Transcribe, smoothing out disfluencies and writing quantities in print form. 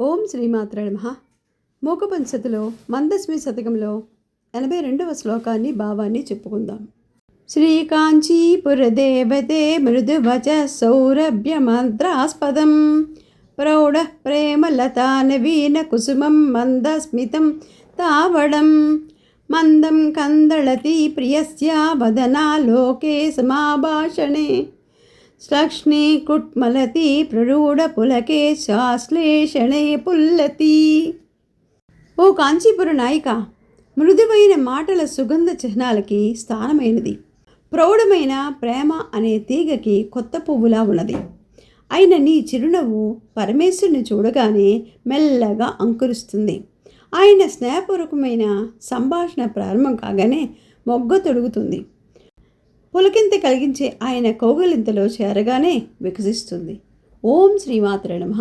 ఓం శ్రీమాత్రే నమః. మూకపంచతిలో మందస్మి శతకంలో 82వ శ్లోకాన్ని భావాన్ని చెప్పుకుందాం. శ్రీకాంచీపురదేవతే మృదువచ సౌరభ్యమంత్రాస్పదం ప్రౌఢ ప్రేమలతా నవీన కుసుమం మందస్మితం తావడం మందం కందళతి ప్రియస్య వదనాలోకే సమాభాషణే శ్లక్ష్ణీ కుట్మలతి ప్రరూఢపులకే శాశ్లేషణే పుల్లతి. ఓ కాంచీపుర నాయిక, మృదువైన మాటల సుగంధ చిహ్నాలకి స్థానమైనది. ప్రౌఢమైన ప్రేమ అనే తీగకి కొత్త పువ్వులా ఉన్నది. అయిన నీ చిరునవ్వు పరమేశ్వరుని చూడగానే మెల్లగా అంకురిస్తుంది. ఆయన స్నేహపూర్వకమైన సంభాషణ ప్రారంభం కాగానే మొగ్గ తొడుగుతుంది. పులకింత కలిగించే ఆయన కౌగిలింతలో చేరగానే వికసిస్తుంది. ఓం శ్రీమాత్రే నమః.